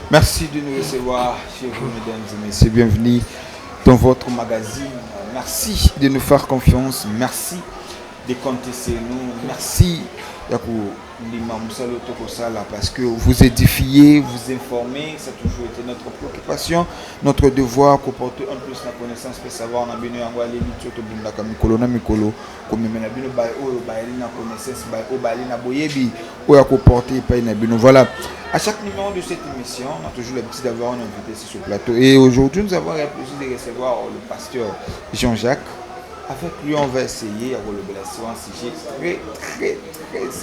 Merci de nous recevoir, chers mesdames et messieurs. Bienvenue dans votre magazine. Merci de nous faire confiance. Merci de compter sur nous. Merci parce que vous édifiez, vous informez. Ça a toujours été notre préoccupation, notre devoir pour porter un plus la connaissance, pour savoir voilà. À chaque numéro de cette émission, on a toujours l'habitude d'avoir un invité sur ce plateau. Et aujourd'hui, nous avons le plaisir de recevoir le pasteur Jean-Jacques. Avec lui, on va essayer à relever un sujet très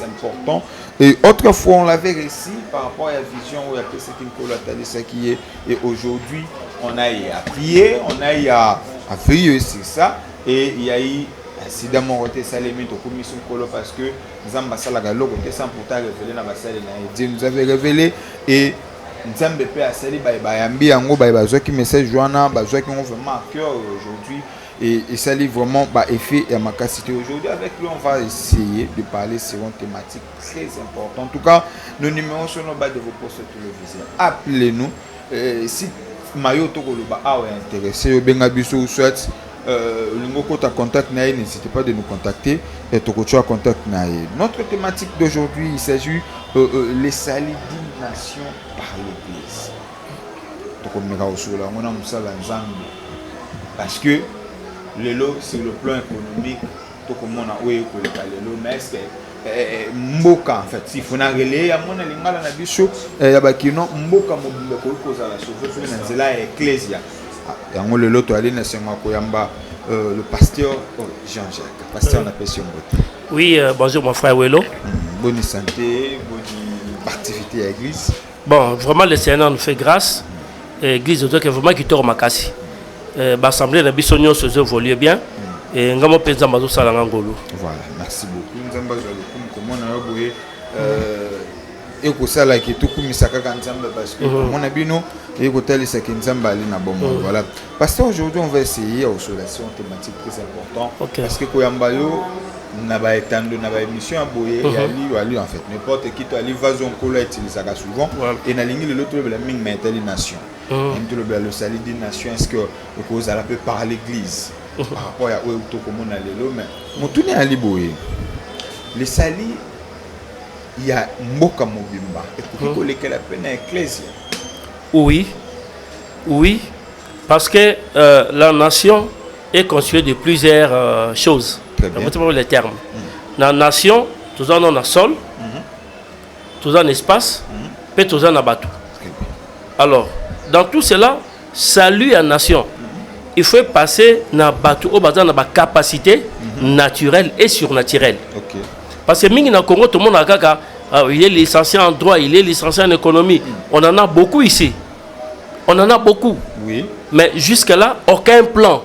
important. Et autrefois, on l'avait réussi par rapport à la vision où il y a ce qui est. Et aujourd'hui, on a eu à prier, on a eu à veiller sur ça. Et il y a eu incidemment roté ça les mythes au commission colo parce que nous avons passé la galo côté sans pourtant révéler dans la salle Dieu nous avait révélé et nous avons fait à salir bayambi ango bazo qui message joana bazo qui ont vraiment à cœur aujourd'hui et ça livre vraiment effet et ma capacité aujourd'hui avec lui on va essayer de parler sur une thématique très importante. En tout cas nos numéros sont dans bas de vos postes télévisés, appelez-nous si mayo to koloba a intéressé benga biso soit contact n'hésitez pas de nous contacter et contact. Notre thématique d'aujourd'hui, il s'agit les salis d'une nation par l'église. Parce que le lot sur le plan économique, tout comme on a oué que le mais est-ce que mboka en fait si faut na relais à mon lingala na biso ya bakino mboka mobimba ko koza la sauver na nzela ya ecclesia. Le pasteur Jean-Jacques. Pasteur, on appelle son mot. Oui, bonjour mon frère Welo. Bonne santé, bonne activité à l'église. Bon, vraiment le Seigneur nous fait grâce. L'église, donc vraiment qui tourne ma casse. L'assemblée de Bissonio se évolue bien. Et nous avons pensé à Mazou Salangangolo. Voilà, merci beaucoup. Nous avons besoin de comment on a et que ça là qui tout comme ça parce que mon abino et que tel c'est qu'il nzamba ali na bon voilà parce qu'aujourd'hui on va essayer au sur la thématique très important parce que koyambayo na ba étendre na ba émission à boyer ali en fait n'importe qui toi ali va zon ko la utiliser souvent et na lingi le l'autre la ming mettre les nations le salut des nations est-ce que cause à la peu par l'église par rapport à où tout comme on a les mais mon tourner ali boyer les salis il y a Mboka Mobimba et pour que la peine ecclésia. Oui, parce que la nation est constituée de plusieurs choses. Les termes. La nation, tout ça on a sol, tout ça en espace, puis tout ça en bateau. Alors, dans tout cela, salut à nation. Il faut passer dans bateau au bazar dans capacité naturelle et surnaturelle. Parce que Mingi na Congo, tout le monde a kaka, il est licencié en droit, il est licencié en économie. On en a beaucoup ici. On en a beaucoup. Oui. Mais jusque-là, aucun plan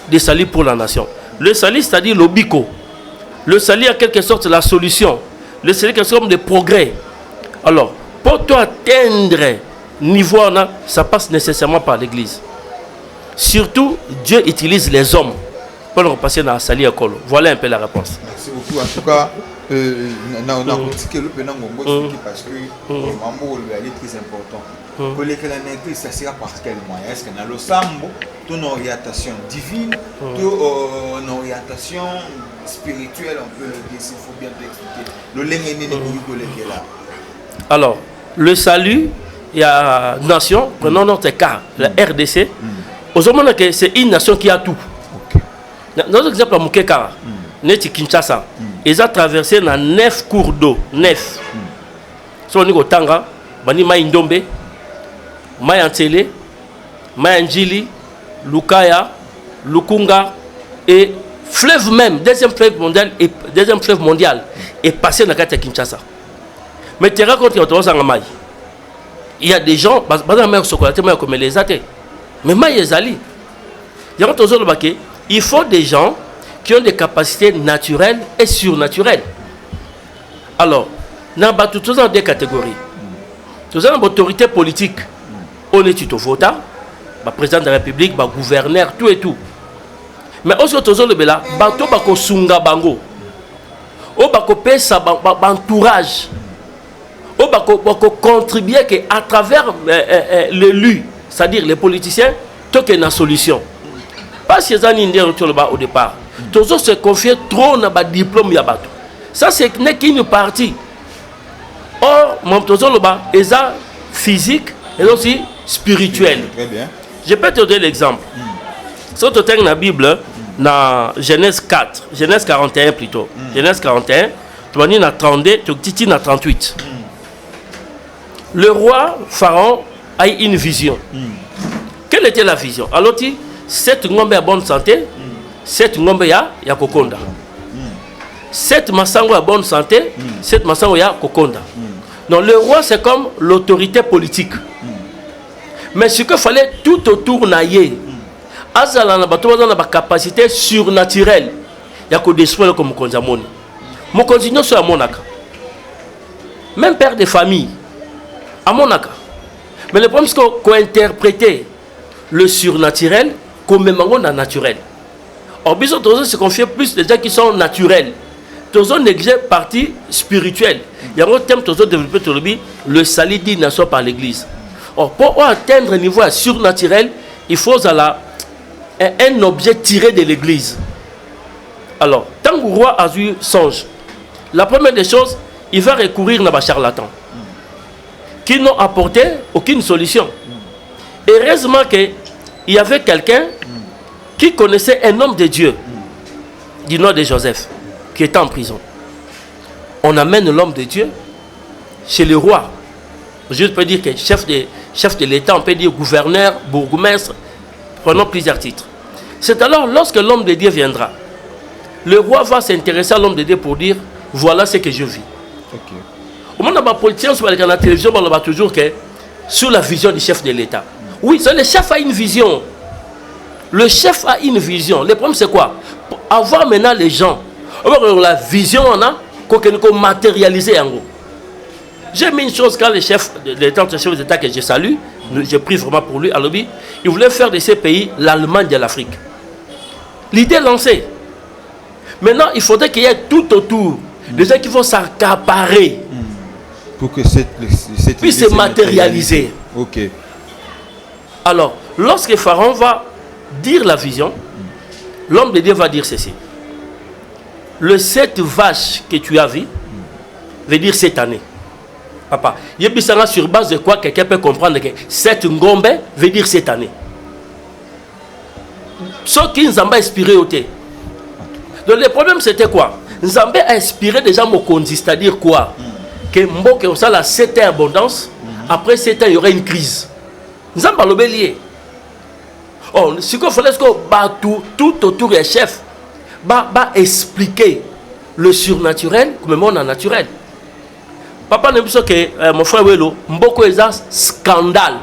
de salut pour la nation. Le salut, c'est-à-dire le bico. Le salut, en quelque sorte, la solution. Le salut, quelque sorte de progrès. Alors, pour toi atteindre niveau, ça passe nécessairement par l'église. Surtout, Dieu utilise les hommes pour passer dans la salut à Kolo. Voilà un peu la réponse. Merci beaucoup. En tout cas, on a critiqué le pénal parce que le mambo est très important. Pour les l'église, ça sera par quel moyen? Est-ce que dans le sambo, ton orientation divine, ton orientation spirituelle, on peut le dire, il faut bien t'expliquer. Le lengéné de là. Alors, le salut, il y a une nation, prenons notre cas, la RDC. Aujourd'hui, c'est une nation qui a tout. Notre exemple, à Moukekara, Neti Kinshasa, ils ont traversé dans 9 cours d'eau. 9. Si on est au Tanga, Bani Maïndombe, Maïantele, Maïandjili, Lukaya, Lukunga et fleuve même, deuxième fleuve mondial est passé dans la carte Kinshasa. Mais tu racontes il y a des gens, comme les athées, mais Maïezali, il faut des gens qui ont des capacités naturelles et surnaturelles. Alors, nous avons tous dans deux catégories. Nous avons l'autorité politique. On est tout votant, le président de la République, le gouverneur, tout et tout. Mais aussi, nous avons le sunga bango. Nous avons entourage. contribuer à travers l'élu, c'est-à-dire les politiciens, tant qu'il y a une solution. Pas si les Indiens au départ. Tous se confier trop dans le diplôme. Ça, ce n'est qu'une partie. Or, mon est physique et aussi spirituel. Très bien. Je peux te donner l'exemple. Si tu as la Bible, dans Genèse 4, Genèse 41 plutôt, Genèse 41, tu vas dire dans 32, tu dis dans 38. Le roi Pharaon a eu une vision. Quelle était la vision? Alors, tu cette ngombe à bonne santé, cette ngombe ya kokonda. Cette masango à bonne santé, cette masango ya kokonda. Donc le roi c'est comme l'autorité politique. Mais ce qu'il fallait tout autour naïe, azala na bato na ba capacité surnaturelle. Ya ko détruire comme konzamoni. Mon continuo sur monaka. Même père de famille à monaka. Mais le problème c'est qu'on interpréter le surnaturel comme même naturel. Or, bisous, se confie plus des gens qui sont naturels. Tous ont négligé partie spirituelle. Il y a un thème tous ont développé le salut d'une nation par l'église. Or, pour atteindre un niveau surnaturel, il faut un objet tiré de l'église. Alors, tant que le roi a eu songe, la première des choses, il va recourir à des charlatans qui n'ont apporté aucune solution. Heureusement qu'il y avait quelqu'un qui connaissait un homme de Dieu du nom de Joseph qui était en prison. On amène l'homme de Dieu chez le roi. Je peux dire que chef de l'État, on peut dire gouverneur, bourgmestre, prenons plusieurs titres. C'est alors lorsque l'homme de Dieu viendra, le roi va s'intéresser à l'homme de Dieu pour dire voilà ce que je vis. Okay. Au moment où les politiciens sur la télévision, on va toujours que sous la vision du chef de l'État. Oui, le chef a une vision. Le chef a une vision. Le problème c'est quoi? Pour avoir maintenant les gens, la vision on a, qu'on matérialiser en gros. J'ai mis une chose quand le chef de l'État, le chef d'État que je salue, je prie vraiment pour lui, à l'objet, il voulait faire de ces pays l'Allemagne de l'Afrique. L'idée lancée. Maintenant, il faudrait qu'il y ait tout autour des gens qui vont s'accaparer pour que cette puisse se matérialiser. Ok. Alors, lorsque Pharaon va dire la vision, l'homme de Dieu va dire ceci. Le 7 vaches que tu as vu veut dire cette année. Papa, il y a sur base de quoi quelqu'un peut comprendre que 7 ngombe veut dire cette année. Ce qui nous a inspiré au thé. Donc le problème c'était quoi? Nzambe a inspiré des gens Mokonzi, c'est-à-dire quoi? Que Mboke on la 7 ans abondance, après 7 ans il y aura une crise. Nzambe a l'obélier. Oh, ce qu'il fallait que tout autour des chefs expliquer le surnaturel comme on a naturel. Papa ne dit que mon frère Welo, Mboko est un scandale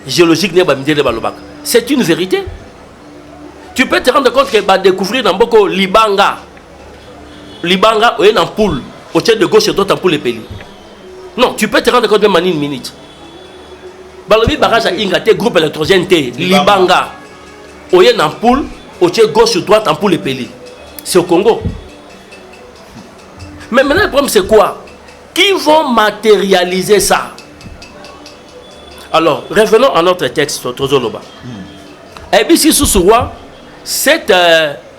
géologique. C'est une vérité. Tu peux te rendre compte que va découvrir dans Mboko Libanga. Libanga, ou une ampoule, au tête de gauche et d'autres ampoules pays. Non, tu peux te rendre compte même en une minute. Balobi barrage à Ingate, groupe électrogène T, Libanga, ou une ampoule, au tête gauche et droite ampoule pays. C'est au Congo. Mais maintenant, le problème c'est quoi? Qui vont matérialiser ça? Alors, revenons à notre texte, Tozoloba. Et puis, si sous roi, cette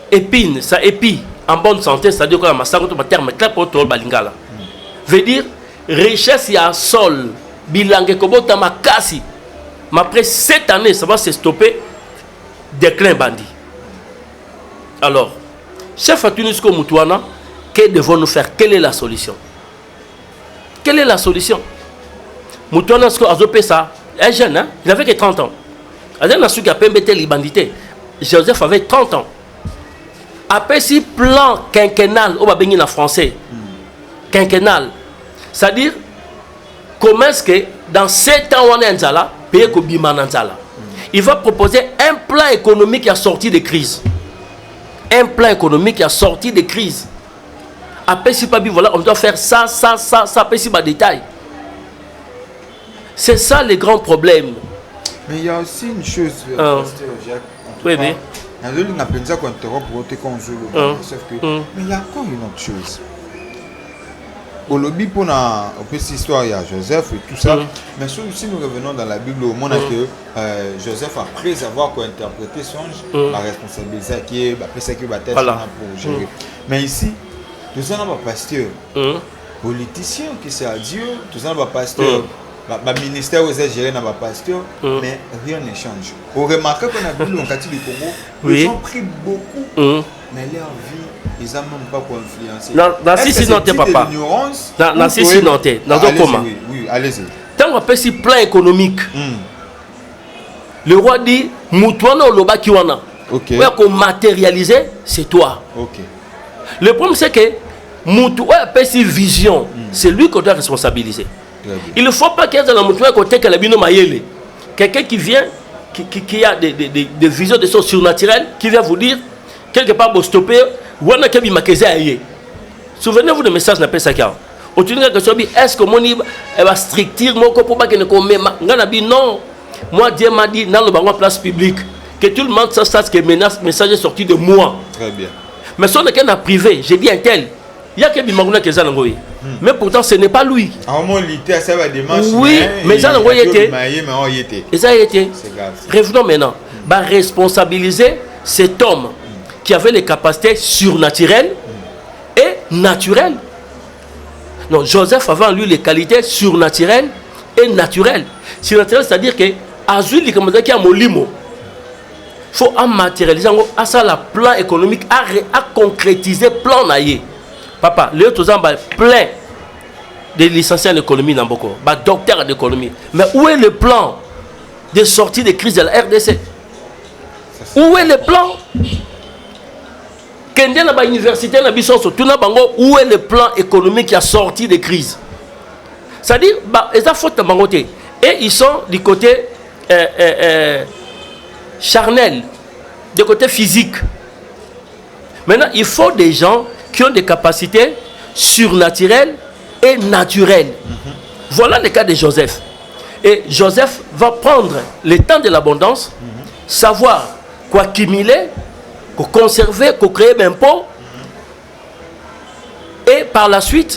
épine, ça épi en bonne santé, c'est-à-dire que la terme clair pour tout balingala, veut dire richesse y a sol, bilangue kobota makasi. Mais après 7 années, ça va se stopper, déclin bandit. Alors, chef Atunisco Moutouana, que devons-nous faire? Quelle est la solution? Quelle est la solution? Moutouana, ça, un jeune, hein? Il n'avait que 30 ans. Joseph avait 30 ans. Après si plan quinquennal, on va bénir en français. Quinquennal. C'est-à-dire, comment est-ce que dans 7 ans, on est en Zala, payer comme Bimananzala. Il va proposer un plan économique qui a sorti des crises. Un plan économique qui a sorti des crises. Après si pas voilà, on doit faire ça, après si pas détail. C'est ça les grands problèmes. Mais il y a aussi une chose, Jacques. Oui, oui. Mais il y a encore une autre chose. au lobby pour la petite histoire, il y a Joseph et tout ça. Mais si nous revenons dans la Bible, au monde que Joseph, après avoir interprété songe, la responsabilité qui est ça qui va être pour gérer. Mais ici, tout ça n'a pas pasteur, politicien qui sert à Dieu, tout ça n'a pas pasteur. Le ministère où c'est géré n'a pas pasteur, mais rien ne change. Vous remarquez qu'on a vu dans le quartier du Congo, ils ont pris beaucoup, mais leur vie, ils n'ont même pas pour influencer. Dans si non, t'es papa. Dans si non, t'es. Dans d'autres comment. Oui, allez-y. Tant qu'on appelle ce plan économique, le roi dit, Moutouana ou Loba Kiwana. Ok. Pour matérialiser, c'est toi. Ok. Le problème, c'est que Moutouana appelle cette vision, c'est lui qu'on doit responsabiliser. Il ne faut pas qu'il y ait dans le côté que la bino maïele. Quelqu'un qui vient, qui a des visions de choses surnaturelles, qui vient vous dire, quelque part, vous stoppez, ou on a qu'à m'accuser. Souvenez-vous du message d'appel Sakar. Est-ce que mon livre va strictir mon corps pour pas qu'il ne commette? Non. Moi, Dieu m'a dit dans le place publique que tout le monde sache que le message est sorti de moi. Très bien. Mais si on est qu'un privé, j'ai dit un tel. Il y a que Bimaguna qui est là. Mais pourtant, ce n'est pas lui. Oui, mais ça n'a été. Et ça a été. Revenons maintenant. Responsabiliser cet homme qui avait les capacités surnaturelles et naturelles. Non, Joseph avait en lui les qualités surnaturelles et naturelles. Surnaturelles, c'est-à-dire que Azul, il commence à Molimo. Il faut matérialiser à ça le plan économique, à concrétiser le plan naïe. Papa, les autres ont plein de licenciés en économie dans beaucoup, docteurs en économie. Mais où est le plan de sortie de crise de la RDC? Où est le plan? Où est le plan économique qui a sorti des crises? C'est-à-dire, et ils sont du côté charnel, du côté physique. Maintenant, il faut des gens qui ont des capacités surnaturelles et naturelles. Voilà le cas de Joseph. Et Joseph va prendre le temps de l'abondance, savoir quoi accumuler, quoi conserver, quoi créer un pot. Et par la suite,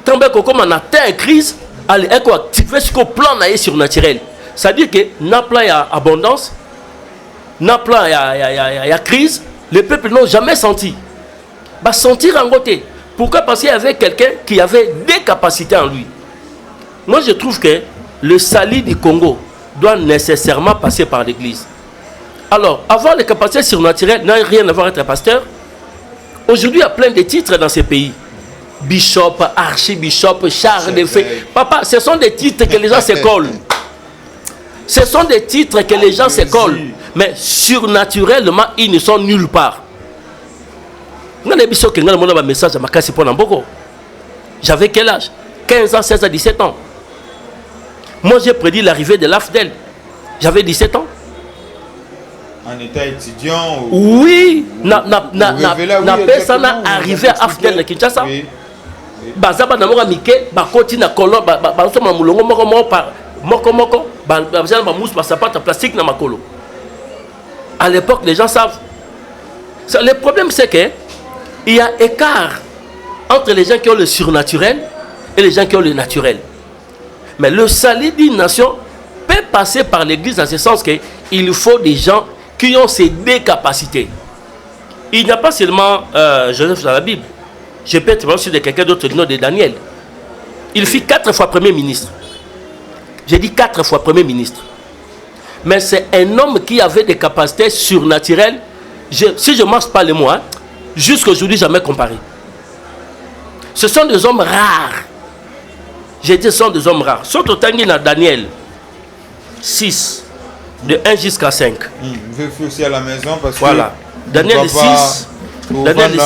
quand on a atteint une crise, allez, activer ce plan surnaturel. C'est-à-dire que n'a pas abondance, n'a pas crise, les peuples n'ont jamais senti. Sentir en côté. Pourquoi? Parce qu'il y avait quelqu'un qui avait des capacités en lui. Moi, je trouve que le salut du Congo doit nécessairement passer par l'église. Alors, avoir les capacités surnaturelles n'a rien à voir avec être pasteur. Aujourd'hui, il y a plein de titres dans ces pays. Bishop, archibishop, char de fée. Papa, ce sont des titres que les gens se collent. Ce sont des titres que les gens se collent. Mais surnaturellement, ils ne sont nulle part. J'avais quel âge? 15 ans, 16 ans, 17 ans. Moi, j'ai prédit l'arrivée de l'AFDEL. J'avais 17 ans. En état étudiant? Oui. Personne n'a arrivé à AFDEL de Kinshasa. Bazaba na moka mike ba koti na kolon ba so ma mulongo moko ba mousse ba sapata plastique na makolo. À l'époque, les gens savent. Le problème, c'est que il y a écart entre les gens qui ont le surnaturel et les gens qui ont le naturel. Mais le salut d'une nation peut passer par l'église dans ce sens qu'il faut des gens qui ont ces deux capacités. Il n'y a pas seulement Joseph dans la Bible. Je peux être aussi de quelqu'un d'autre du nom de Daniel. Il fut 4 fois Premier ministre. J'ai dit 4 fois Premier ministre. Mais c'est un homme qui avait des capacités surnaturelles. Si je ne marche pas les mots, jusqu'à aujourd'hui, jamais comparé. Ce sont des hommes rares. J'ai dit ce sont des hommes rares. Surtout dans Daniel 6, de 1 jusqu'à 5. Je vais aussi à la maison parce que... Voilà. Daniel 6, Daniel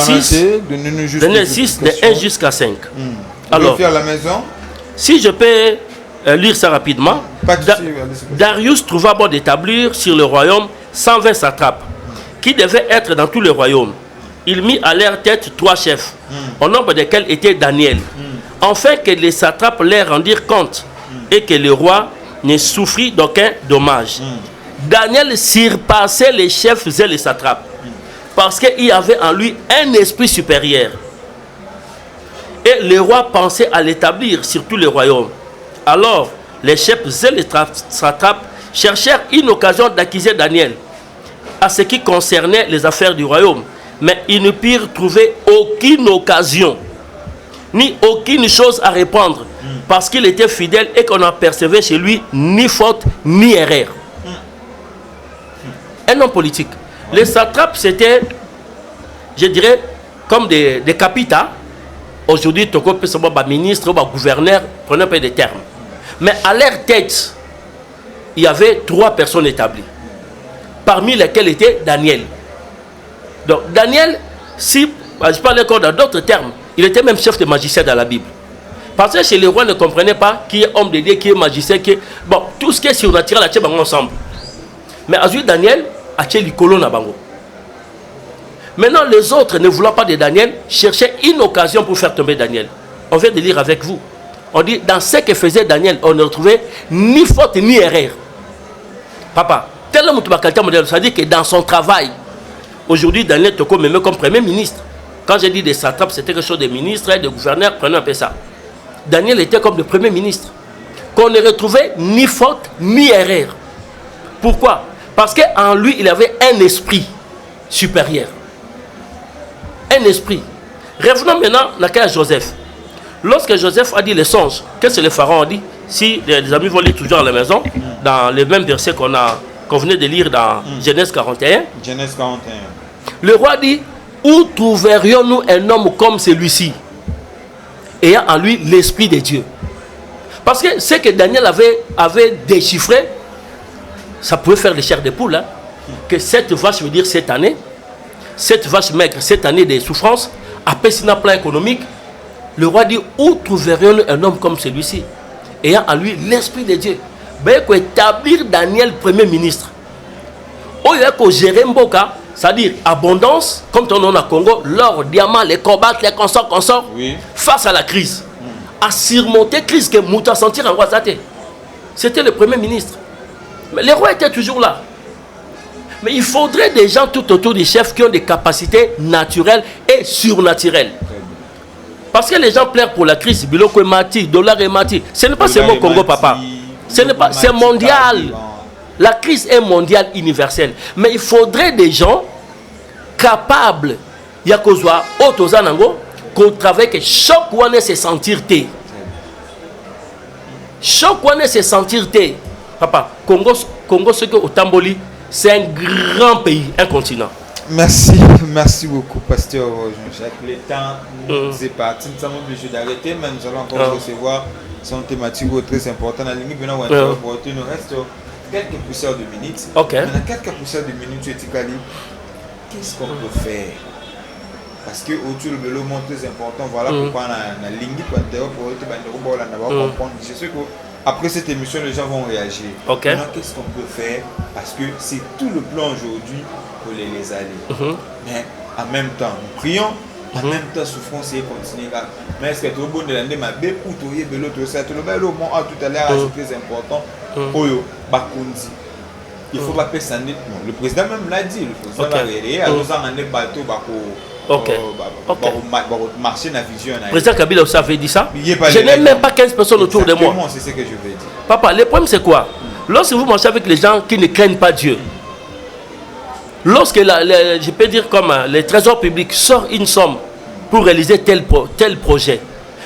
6, de 1 jusqu'à 5. Alors, à la maison? Si je peux lire ça rapidement. Darius trouva bon d'établir sur le royaume 120 satrapes qui devaient être dans tout le royaume. Il mit à leur tête 3 chefs, au nombre desquels était Daniel, afin que les satrapes leur rendirent compte et que le roi ne souffrit d'aucun dommage. Daniel surpassait les chefs et les satrapes parce qu'il y avait en lui un esprit supérieur. Et le roi pensait à l'établir sur tous les royaumes. Alors, les chefs et les satrapes cherchèrent une occasion d'accuser Daniel à ce qui concernait les affaires du royaume. Mais ils ne purent trouver aucune occasion, ni aucune chose à répondre, parce qu'il était fidèle et qu'on n'apercevait chez lui ni faute, ni erreur. Un homme politique. Les satrapes, c'était, je dirais, comme des capitans. Aujourd'hui, tu peux savoir, ministre, gouverneur, prenez un peu des termes. Mais à leur tête, il y avait 3 personnes établies, parmi lesquelles était Daniel. Donc, Daniel, si je parle encore dans d'autres termes, il était même chef de magicien dans la Bible. Parce que chez les rois ne comprenaient pas qui est homme de Dieu, qui est magicien, qui est... Bon, tout ce qui est surnaturel, là, ensemble. Mais à Daniel, a tué les colons à Bango. Maintenant, les autres, ne voulant pas de Daniel, cherchaient une occasion pour faire tomber Daniel. On vient de lire avec vous. On dit, dans ce que faisait Daniel, on ne retrouvait ni faute ni erreur. Papa, tel homme, ça veut dire que dans son travail, aujourd'hui, Daniel Toko me met comme premier ministre. Quand j'ai dit des satrapes, c'était quelque chose de ministre, de gouverneur, prenez un peu ça. Daniel était comme le premier ministre. Qu'on ne retrouvait ni faute ni erreur. Pourquoi? Parce qu'en lui, il avait un esprit supérieur. Un esprit. Revenons maintenant à Joseph. Lorsque Joseph a dit les songes, qu'est-ce que les pharaons ont dit? Si les amis vont lire toujours à la maison, dans les mêmes versets qu'on venait de lire dans Genèse 41. Genèse 41. Le roi dit, où trouverions-nous un homme comme celui-ci, ayant en lui l'esprit de Dieu? Parce que ce que Daniel avait déchiffré, ça pouvait faire des chairs de poule. Hein? Que cette vache veut dire cette année, cette vache maigre, cette année de souffrance, après un plan économique, le roi dit, où trouverions-nous un homme comme celui-ci, ayant en lui l'esprit de Dieu? Ben, il faut établir Daniel premier ministre. Il y a que gérer Mboka, c'est-à-dire abondance, comme ton nom à Congo, l'or, diamant, les cobaltes, les consorts, oui. Face à la crise. À surmonter la crise que Mouta sentir en Guazate. C'était le premier ministre. Mais les rois étaient toujours là. Mais il faudrait des gens tout autour des chefs qui ont des capacités naturelles et surnaturelles. Parce que les gens pleurent pour la crise, biloko et mati, dollar et mati. Ce n'est pas seulement au Congo, papa. Ce n'est pas, c'est mondial. La crise est mondiale, universelle. Mais il faudrait des gens capables, il y a qu'on soit autosanango, qu'on travaille que chaque one se sentir té. Chaque one se sentir té. Papa, Congo, ce que au Tamboli, c'est un grand pays, un continent. Merci beaucoup, pasteur Jean-Jacques. Le temps c'est parti. Nous sommes obligés d'arrêter, mais nous allons encore recevoir son thématique très importante. Il nous reste quelques poussières de minutes. Okay. Dans quelques poussières de minutes, qu'est-ce qu'on peut faire? Parce que autour de le monde très important, voilà pourquoi on a ligne pour comprendre. Je sais que après cette émission, les gens vont réagir. Okay. Maintenant, qu'est-ce qu'on peut faire? Parce que c'est tout le plan aujourd'hui pour les aller. Mais en même temps, nous prions, en même temps, souffrance et continuer. Mais est-ce que tout le monde est là, ma bébé ou tout est l'autre, c'est tout le monde tout à l'heure, c'est très important. Oyo, Bakundi. Il faut pas passer. Le président même l'a dit. Le président va réveiller. À nous en bateau, marcher dans la vision. Le président Kabila aussi avait dit ça. Je n'ai même pas 15 personnes autour de moi. C'est ce que je veux dire. Papa, le problème c'est quoi? Lorsque vous marchez avec les gens qui ne craignent pas Dieu, lorsque je peux dire comme les trésors publics sortent une somme pour réaliser tel projet,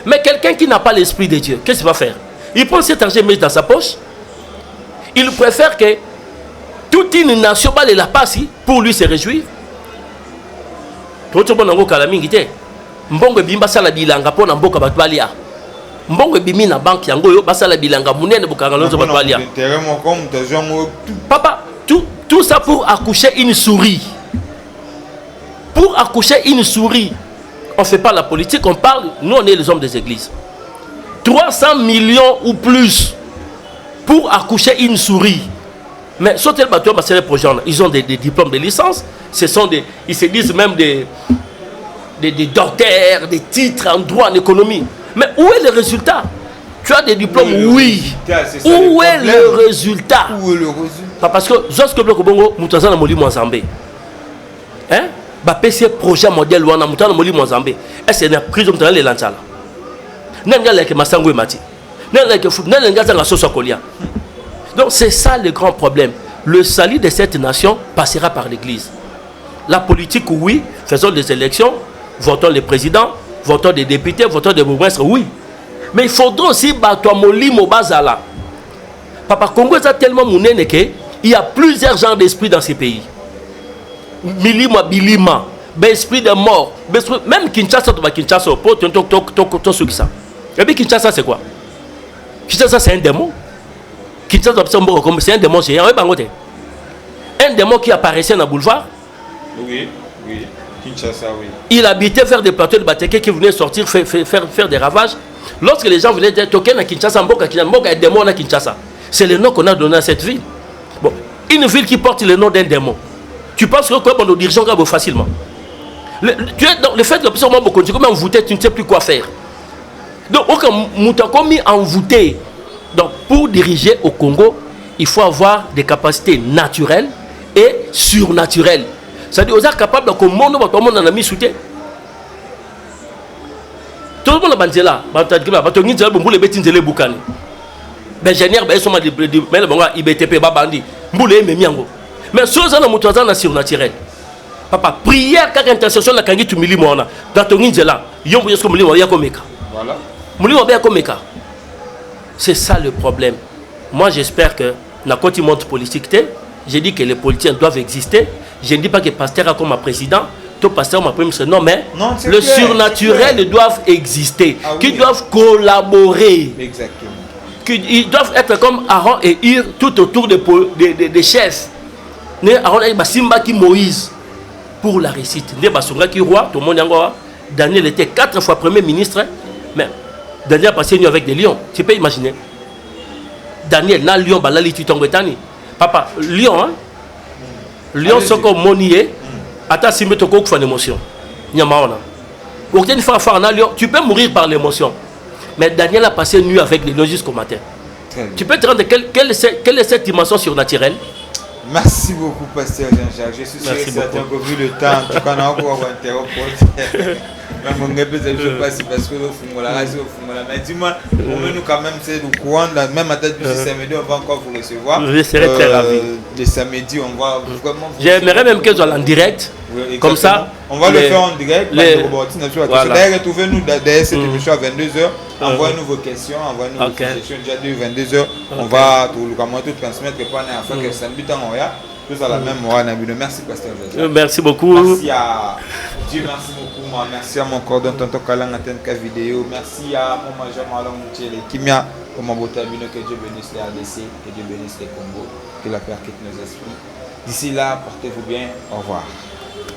mais quelqu'un qui n'a pas l'esprit de Dieu, qu'est-ce qu'il va faire? Il prend cet argent mis dans sa poche. Il préfère que toute une nation la passe pour lui se réjouir. Tout le monde a dit mbongo bimba sala bilanga pona mboka batwalia. Mbongo bimi na banque yango yo basala bilanga munene bukanga lonzo batwalia. Papa, tout ça pour accoucher une souris. Pour accoucher une souris. On ne fait pas la politique, on parle, nous on est les hommes des églises. 300 millions ou plus pour accoucher une souris. Mais sauter le bateau, c'est les projets. Ils ont des diplômes de licence. Ils se disent même des docteurs, des titres en droit, en économie. Mais où est le résultat? Tu as des diplômes, oui. Où est le résultat? Où est le résultat? Parce que lorsque le Bongo, Moutazana Moli Mozambique. Hein? PC projet modèle ou Moutazana Moli Mozambique. Est-ce qu'il y a une prison dans les Lanchala? Donc c'est ça le grand problème. Le salut de cette nation passera par l'église. La politique, oui, faisons des élections, votons les présidents, votons des députés, votons des bourgmestres, oui. Mais il faudra aussi battre Molimo Bazala. Papa Congo est tellement mouné qu'il y a plusieurs genres d'esprit dans ces pays. Milima, Bilima, esprit de mort. Même Kinshasa, Kinshasa, et puis Kinshasa, c'est quoi? Kinshasa, c'est un démon. Kinshasa, c'est un démon géant. Un démon qui apparaissait dans le boulevard. Oui, oui. Kinshasa, oui. Il habitait vers des plateaux de Bateke qui venaient sortir, faire des ravages. Lorsque les gens venaient dire Token à Kinshasa, Mboka est démon à Kinshasa. C'est le nom qu'on a donné à cette ville. Bon, une ville qui porte le nom d'un démon. Tu penses que quoi, nos dirigeants gardent facilement. Le fait que la personne continue comme envoûté, tu ne sais plus quoi faire. Donc, mis envoûté. Donc, pour diriger au Congo, il faut avoir des capacités naturelles et surnaturelles. C'est-à-dire, vous êtes capable de monde, tout le monde en a mis soutien. Tout le monde a dit là, ingénieur, mais si vous avez surnaturel, papa, prière, quand intercession, la kangi tu mili mona, dans ton là, c'est ça le problème. Moi, j'espère que la côté monde politique, j'ai dit que les politiciens doivent exister. Je ne dis pas que pasteur a comme un président, tout pasteur m'a premier non, mais non, le clair, surnaturel doivent exister, ah, qui oui, doivent collaborer. Exactement. Ils doivent être comme Aaron et Ir tout autour des chefs. Aaron et Simba qui Moïse pour la réussite. Basonga qui roi, tout le monde en Daniel était 4 fois premier ministre, mais Daniel a passé avec des lions. Tu peux imaginer. Daniel, na lion, balali tu tombes tani. Papa, lion, hein? Lion, c'est comme monier. Attends, si tu as une émotion. Tu peux mourir par l'émotion. Mais Daniel a passé nuit avec les lions jusqu'au matin. Tu peux te rendre quelle est cette dimension surnaturelle? Merci beaucoup, pasteur Jean-Jacques. Je suis sûr que certains ont vu le temps. En tout cas, on a encore interrompu. Mais je ne sais pas si parce que mais dis-moi, nous quand même, c'est le courant, même à tête du samedi, on va encore vous recevoir. Je serai très ravi. Le samedi, on va vraiment. J'aimerais même que ce soit en direct. Oui, comme ça. On va le faire en direct. D'ailleurs, retrouvez-nous derrière cette émission à 22h. Envoyez-nous vos questions, envoyez-nous vos questions. Déjà dès 22h, on va tout transmettre afin que samedi, on va tous à la même hora. Merci, pasteur. Merci beaucoup. Merci à Dieu, merci beaucoup. Merci à mon coordonnateur Tonton Kalang Atenka vidéo. Merci à mon major Marlon Moutier, Kimia, que Dieu bénisse les RDC, que Dieu bénisse les Congo, que la paix quitte nos esprits. D'ici là, portez-vous bien. Au revoir.